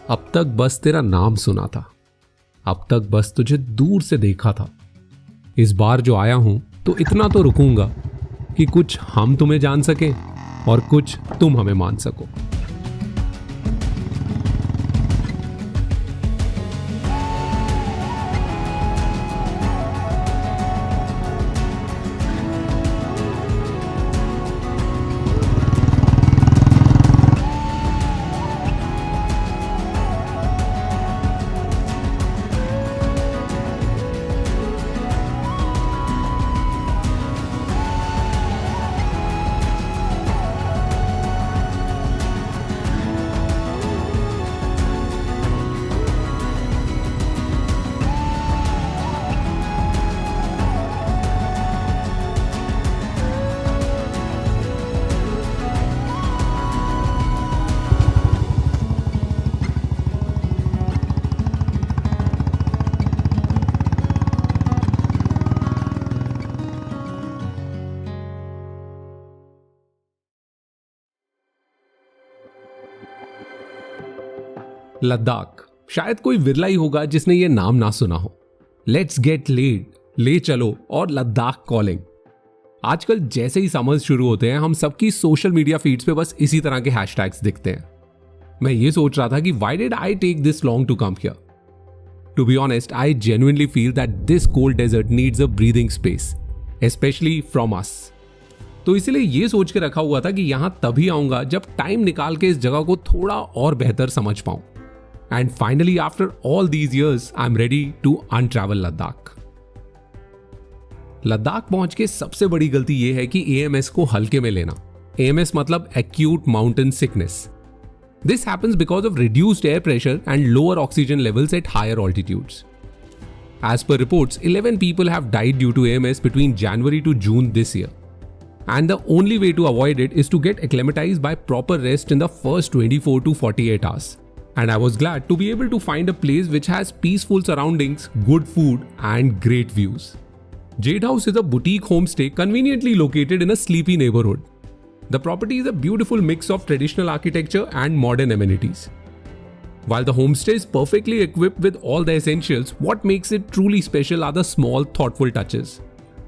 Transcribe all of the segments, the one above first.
अब तक बस तेरा नाम सुना था, अब तक बस तुझे दूर से देखा था। इस बार जो आया हूं तो इतना तो रुकूंगा कि कुछ हम तुम्हें जान सकें और कुछ तुम हमें मान सको। लद्दाख, शायद कोई विरला ही होगा जिसने ये नाम ना सुना हो। लेट्स गेट लेड, ले चलो और लद्दाख कॉलिंग। आजकल जैसे ही समर्स शुरू होते हैं हम सबकी सोशल मीडिया फीड्स पे बस इसी तरह के हैशटैग्स दिखते हैं। मैं ये सोच रहा था कि why did I take this long to come here. To be honest, I genuinely feel that this cold desert needs a breathing space, specially from us. तो इसीलिए ये सोच के रखा हुआ था कि यहां तभी आऊंगा जब टाइम निकाल के इस जगह को थोड़ा और बेहतर समझ पाऊं। And finally, after all these years, I'm ready to untravel Ladakh. Ladakh पहुंच के सबसे बड़ी गलती यह है कि AMS को हल्के में लेना। AMS मतलब Acute Mountain Sickness. This happens because of reduced air pressure and lower oxygen levels at higher altitudes. As per reports, 11 people have died due to AMS between January to June this year. And the only way to avoid it is to get acclimatized by proper rest in the first 24 to 48 hours. And I was glad to be able to find a place which has peaceful surroundings, good food, and great views. Jade House is a boutique homestay conveniently located in a sleepy neighborhood. The property is a beautiful mix of traditional architecture and modern amenities. While the homestay is perfectly equipped with all the essentials, what makes it truly special are the small, thoughtful touches.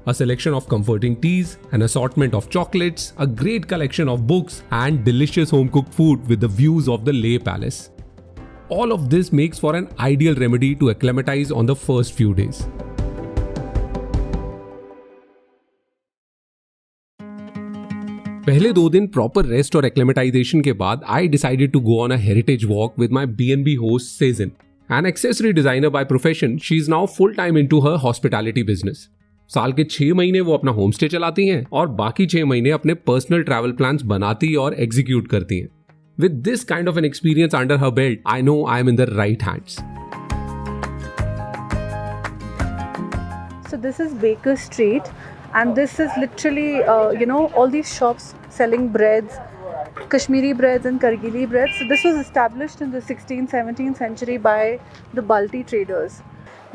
A selection of comforting teas, an assortment of chocolates, a great collection of books, and delicious home-cooked food with the views of the Leh Palace. All of this makes for an ideal remedy to acclimatize on the first few days. पहले 2 दिन proper rest और acclimatisation के बाद I decided to go on a heritage walk with my B&B host सेजन, an accessory designer by profession. She is now full time into her hospitality business. साल के 6 महीने वो अपना होम स्टे चलाती हैं और बाकी 6 महीने अपने पर्सनल ट्रैवल प्लान्स बनाती और एग्जीक्यूट करती हैं। With this kind of an experience under her belt, I know I am in the right hands. So this is Baker Street, and this is literally, all these shops selling breads, Kashmiri breads and Kargili breads. So this was established in the 16th, 17th century by the Balti traders.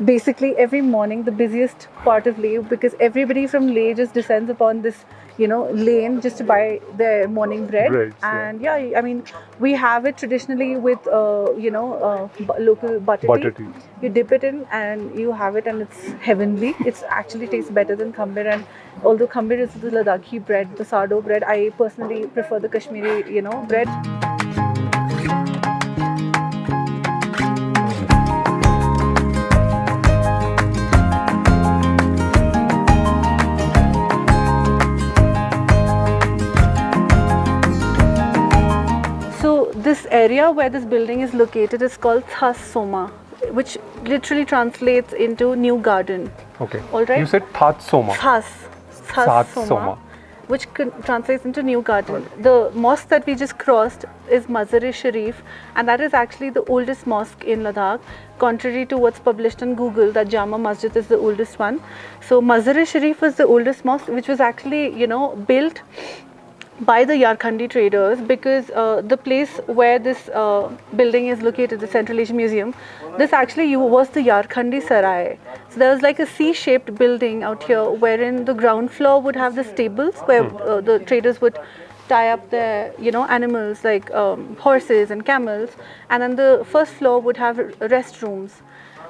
Basically, every morning, the busiest part of Leh, because everybody from Leh just descends upon this, lane just to buy their morning bread. And I mean, we have it traditionally with, local butter tea. You dip it in and you have it, and it's heavenly. It actually tastes better than khammir. And although khammir is the Ladakhi bread, the sourdough bread, I personally prefer the Kashmiri, bread. This area where this building is located is called Thas Soma, which literally translates into new garden. Okay. All right. You said Thas Soma. Thas Soma, which translates into new garden. The mosque that we just crossed is Mazar-e-Sharif, and that is actually the oldest mosque in Ladakh. Contrary to what's published on Google, that Jama Masjid is the oldest one. So Mazar-e-Sharif was the oldest mosque, which was actually, built by the Yarkhandi traders, because the place where this building is located, the Central Asian Museum, this actually was the Yarkhandi Sarai. So there was like a C-shaped building out here, wherein the ground floor would have the stables where the traders would tie up their, animals like horses and camels. And then the first floor would have restrooms.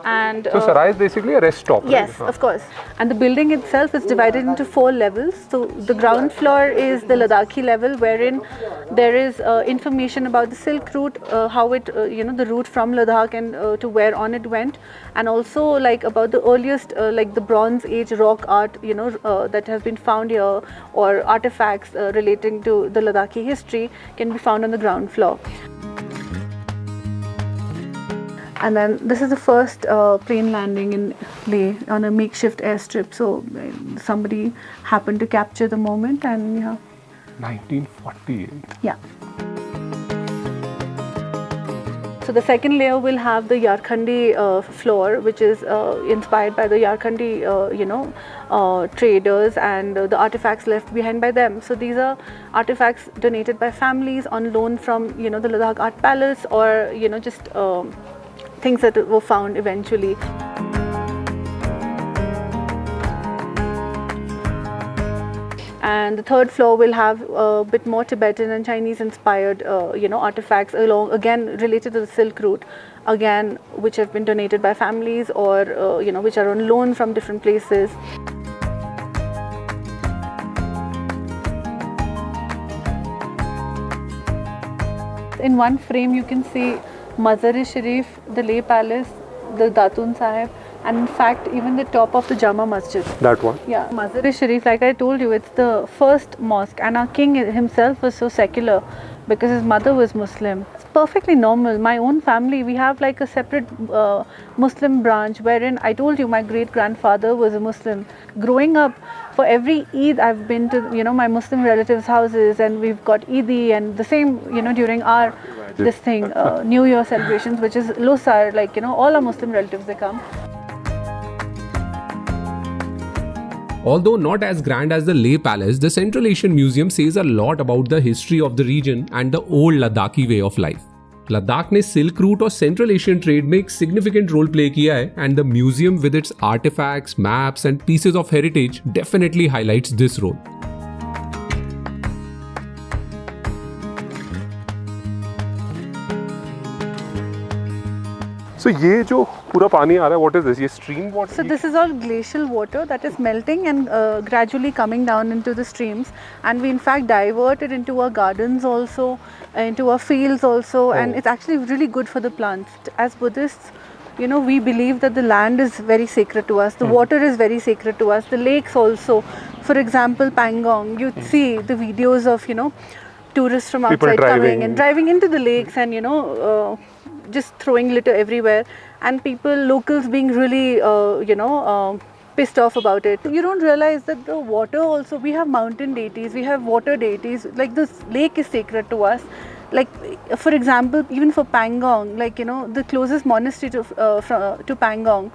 And So Sarai is basically a rest stop. yes, right? of course. And the building itself is divided into 4 levels. So the ground floor is the Ladakhi level, wherein there is information about the Silk Route, how it, the route from Ladakh and to where on it went, and also like about the earliest, like the Bronze Age rock art, that has been found here, or artifacts relating to the Ladakhi history can be found on the ground floor. And then this is the first plane landing in Leh on a makeshift airstrip. So somebody happened to capture the moment, and 1948. yeah. So the second layer will have the Yarkhandi floor, which is inspired by the Yarkhandi, traders and the artifacts left behind by them. So these are artifacts donated by families on loan from, the Ladakh Art Palace, or, just things that were found eventually. And the third floor will have a bit more Tibetan and Chinese inspired, artifacts along, again related to the Silk Route, again which have been donated by families, or which are on loan from different places. In one frame you can see Mazar-e-Sharif, the Leh Palace, the Datun Sahib, and in fact even the top of the Jama Masjid. That one? Yeah, Mazar-e-Sharif, like I told you, it's the first mosque, and our king himself was so secular because his mother was Muslim. It's perfectly normal. My own family, we have like a separate Muslim branch, wherein I told you my great-grandfather was a Muslim. Growing up, for every Eid I've been to, my Muslim relatives' houses, and we've got Eidi, and the same, during our New Year celebrations, which is Losar, like, all our Muslim relatives, they come. Although not as grand as the Leh Palace, the Central Asian Museum says a lot about the history of the region and the old Ladakhi way of life. Ladakh ने silk route और central Asian trade में एक significant role play किया है and the museum with its artefacts, maps and pieces of heritage definitely highlights this role. So ये जो पूरा पानी आ रहा है, what is this? ये stream water? So this is all glacial water that is melting and gradually coming down into the streams, and we in fact divert it into our gardens also, into our fields also, and it's actually really good for the plants. As Buddhists, we believe that the land is very sacred to us, the water is very sacred to us, the lakes also. For example, Pangong, you see the videos of, tourists from outside coming and driving into the lakes and, just throwing litter everywhere, and locals being really, pissed off about it. You don't realize that the water also, we have mountain deities, we have water deities, like this lake is sacred to us. Like, for example, even for Pangong, like, the closest monastery to Pangong,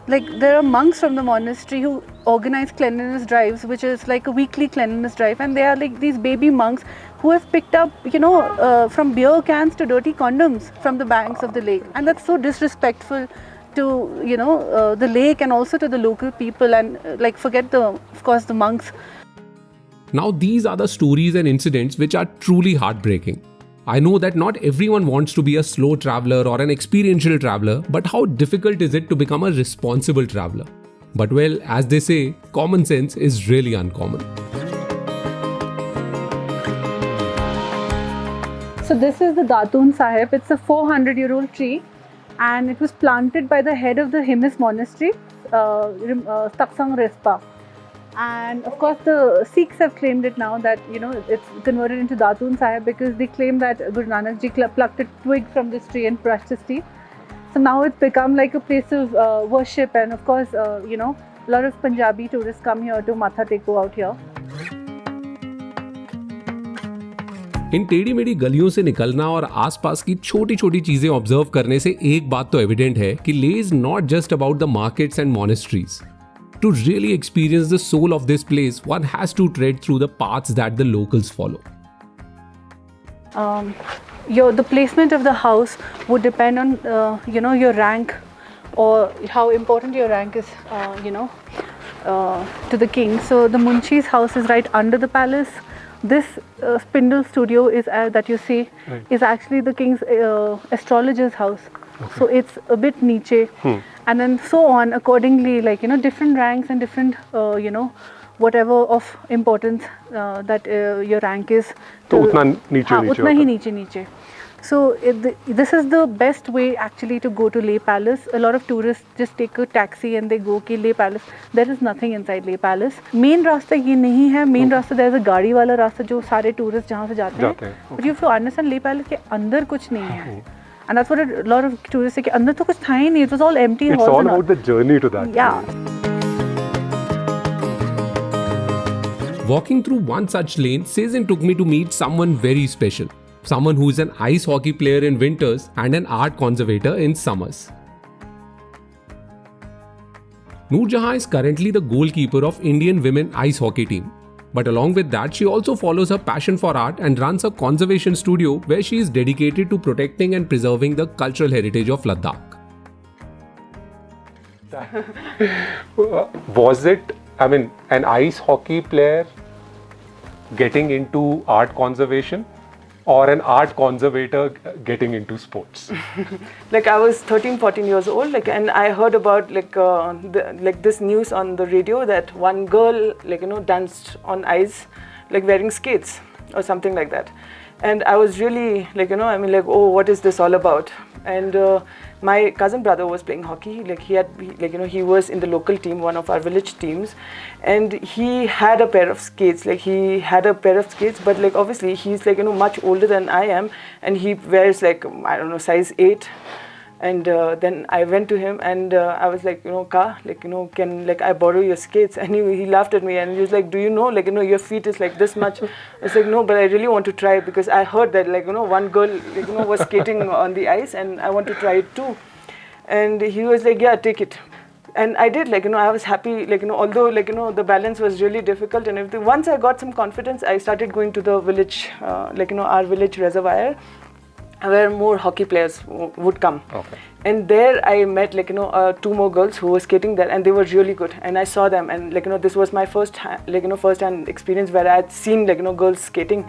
like there are monks from the monastery who organize cleanliness drives, which is like a weekly cleanliness drive, and they are like these baby monks who have picked up, from beer cans to dirty condoms from the banks of the lake, and that's so disrespectful to, the lake and also to the local people, and like forget of course the monks. Now these are the stories and incidents which are truly heartbreaking. I know that not everyone wants to be a slow traveler or an experiential traveler, but how difficult is it to become a responsible traveler? But well, as they say, common sense is really uncommon. So this is the Datun Sahib. It's a 400-year-old tree, and it was planted by the head of the Himis monastery, Taksang Respa. And of course the Sikhs have claimed it now that, it's converted into Datun Sahib, because they claim that Guru Nanak Ji plucked a twig from this tree and brushed his teeth. So now it's become like a place of worship, and of course, a lot of Punjabi tourists come here to Matha Teko out here. इन टेढ़ी मेढ़ी गलियों से निकलना और आसपास की छोटी छोटी चीजें ऑब्जर्व करने से एक बात तो एविडेंट है कि ले is not just about the markets and monasteries. To really experience the soul of this place, one has to tread through the paths that the locals follow. The placement of the house would depend on, your rank, or how important your rank is, to the king. So the Munchi's house is right under the palace. This spindle studio is that you see is actually the king's astrologer's house. So it's a bit niche, and then so on accordingly, like different ranks and different whatever of importance that your rank is. तो उतना नीचे उतना ही नीचे. So this is the best way actually to go to Leh Palace. A lot of tourists just take a taxi and they go to Leh Palace. There is nothing inside Leh Palace. Main रास्ता ये नहीं है. Main रास्ता there is a गाड़ी वाला रास्ता जो सारे tourists जहाँ से जाते हैं. But you have to understand Leh Palace के अंदर कुछ नहीं है. And that's what a lot of tourists say कि अंदर तो कुछ था ही नहीं. It was all empty. It's all about the journey to that. Yeah. Walking through one such lane, Sejin took me to meet someone very special. Someone who is an ice hockey player in winters and an art conservator in summers. Noor Jahan is currently the goalkeeper of Indian women ice hockey team. But along with that, she also follows her passion for art and runs a conservation studio where she is dedicated to protecting and preserving the cultural heritage of Ladakh. Was it, an ice hockey player getting into art conservation? Or an art conservator getting into sports? Like I was 13, 14 years old, and I heard about this news on the radio that one girl danced on ice, wearing skates or something like that. And I was really oh, what is this all about? And my cousin brother was playing hockey. He was in the local team, one of our village teams, and he had a pair of skates. But obviously he's much older than I am, and he wears size 8. And then I went to him and I was like, can I borrow your skates? And he laughed at me and he was like, do you know, your feet is this much. I was like, no, but I really want to try because I heard that one girl was skating on the ice and I want to try it too. And he was like, yeah, take it. And I did, I was happy, although, the balance was really difficult and everything. Once I got some confidence, I started going to the village, our village reservoir, where more hockey players would come. Okay. And there I met 2 more girls who were skating there and they were really good. And I saw them and this was my first hand experience where I had seen girls skating.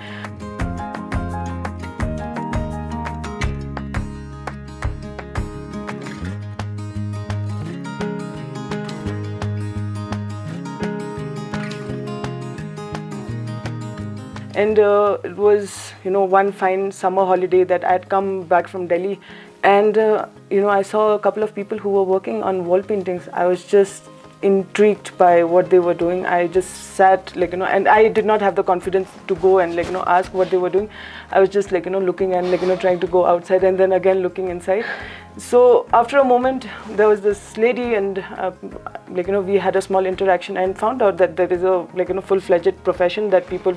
And it was, one fine summer holiday that I had come back from Delhi. And, I saw a couple of people who were working on wall paintings. I was just intrigued by what they were doing. I just sat, and I did not have the confidence to go and, ask what they were doing. I was just, looking and, trying to go outside and then again looking inside. So after a moment, there was this lady and, we had a small interaction and found out that there is a, full-fledged profession that people,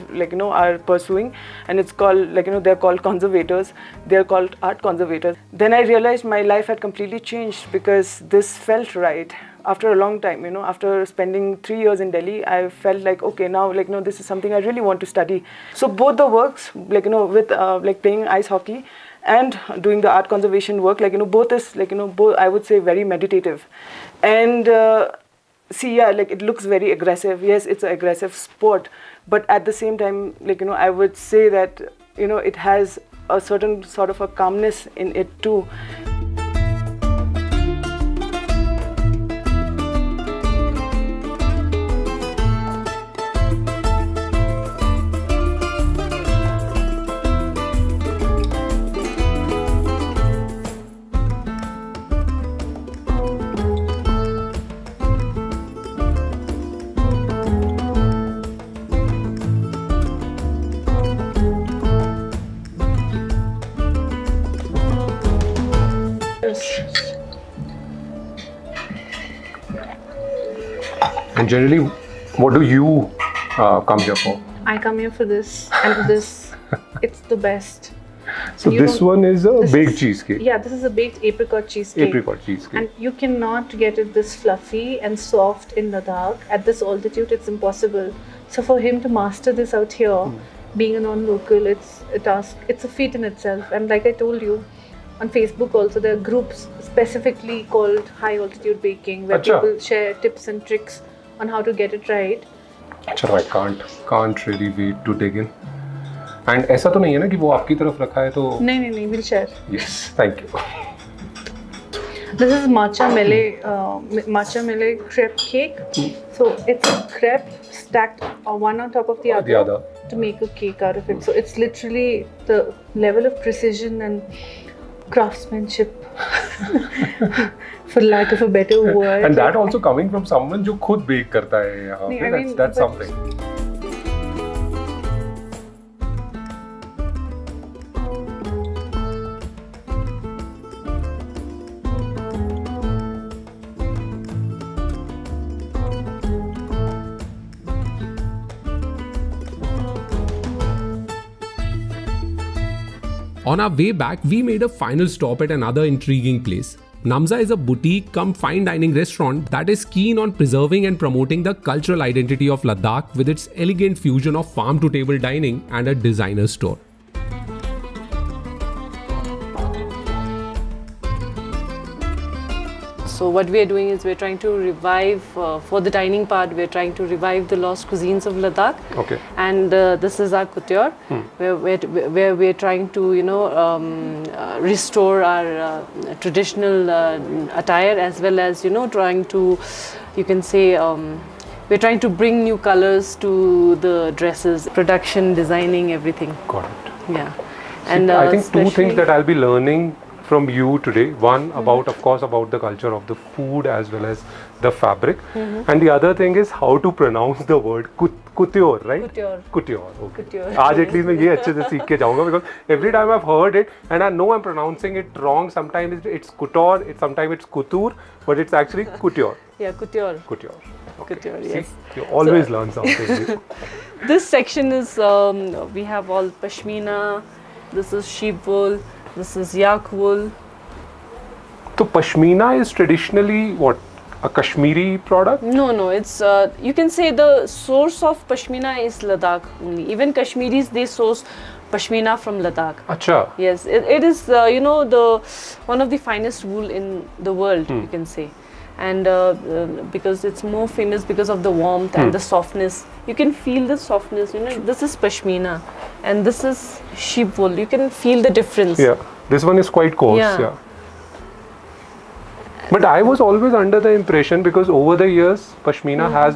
are pursuing. And it's called, they're called conservators. They're called art conservators. Then I realized my life had completely changed because this felt right. After a long time, after spending 3 years in Delhi, I felt like, okay, now, this is something I really want to study. So both the works, with, playing ice hockey and doing the art conservation work, both is, both, I would say, very meditative. And, it looks very aggressive. Yes, it's an aggressive sport. But at the same time, I would say that, it has a certain sort of a calmness in it too. And generally, what do you come here for? I come here for this and this. It's the best. So this one is a baked cheesecake. Yeah, this is a baked apricot cheesecake. Apricot cheesecake. And you cannot get it this fluffy and soft in Ladakh. At this altitude, it's impossible. So for him to master this out here, being a non-local, it's a task. It's a feat in itself. And like I told you, on Facebook also, there are groups specifically called high altitude baking where people share tips and tricks on how to get it right. चलो, I can't really wait to dig in. And ऐसा तो नहीं है ना कि वो आपकी तरफ रखा है तो? नहीं, we'll share. Yes, thank you. This is matcha mele crepe cake. So it's a crepe stacked one on top of the other to make a cake out of it. So it's literally the level of precision and craftsmanship, for lack of a better word. And that also coming from someone जो खुद bake करता है यहाँ पे. That's something. On our way back, we made a final stop at another intriguing place. Namza is a boutique cum fine dining restaurant that is keen on preserving and promoting the cultural identity of Ladakh with its elegant fusion of farm to table dining and a designer store. So what we are doing is we're trying to revive, for the dining part, we're trying to revive the lost cuisines of Ladakh. Okay. And this is our couture, where we're trying to, restore our traditional attire, as well as, trying to, you can say, we're trying to bring new colors to the dresses, production, designing, everything. Got it. Yeah. And I think two things that I'll be learning from you today. One, about, of course, about the culture of the food as well as the fabric. And the other thing is how to pronounce the word couture, right? Couture. Okay. Couture. आज at least मैं ये अच्छे से सीख के जाऊँगा, because every time I've heard it and I know I'm pronouncing it wrong. Sometimes it's couture, sometimes it's couture, but it's actually couture. Yeah, couture. Couture. Okay. Couture, See, yes. you always learn something. This section is, we have all pashmina, this is sheep wool, this is yak wool. So pashmina is traditionally what? A Kashmiri product? No, it's, you can say the source of pashmina is Ladakh only. Even Kashmiris, they source pashmina from Ladakh. Acha. Yes, it is, the one of the finest wool in the world, you can say. And because it's more famous because of the warmth and the softness. You can feel the softness, this is pashmina and this is sheep wool. You can feel the difference. Yeah, this one is quite coarse. Yeah. But I was always under the impression, because over the years pashmina has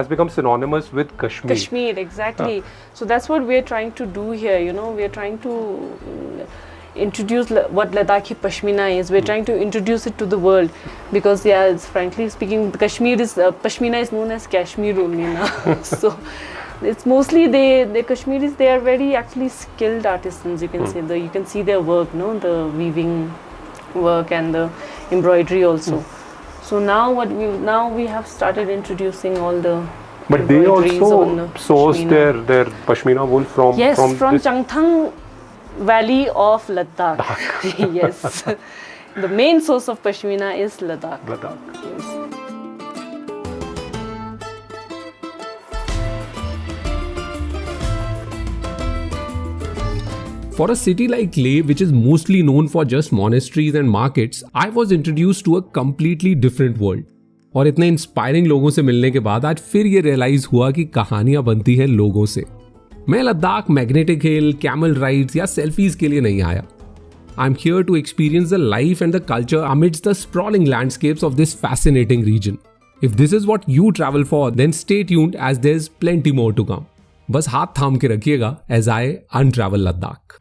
become synonymous with Kashmir. Kashmir, exactly. So that's what we're trying to do here. We're trying to introduce what Ladakhi pashmina is. We're trying to introduce it to the world, because it's, frankly speaking, Kashmir is pashmina is known as Kashmir only now. So it's mostly the Kashmiris. They are very actually skilled artisans. You can say you can see their work, the weaving work and the embroidery also. So now we have started introducing all the. But they also source their pashmina wool from from Changthang Valley of Ladakh. Yes. The main source of pashmina is Ladakh. Yes. For a city like Leh, which is mostly known for just monasteries and markets, I was introduced to a completely different world. और इतने inspiring लोगों से मिलने के बाद आज फिर ये रियलाइज हुआ कि कहानियां बनती है लोगों से. मैं Ladakh magnetic hill, camel rides या सेल्फीज के लिए नहीं आया. I am here to experience the life and the culture amidst the sprawling landscapes of this fascinating region. If this is what you travel for, then stay tuned as there is plenty more to come. बस हाथ थाम के रखिएगा as I अनट्रैवल Ladakh.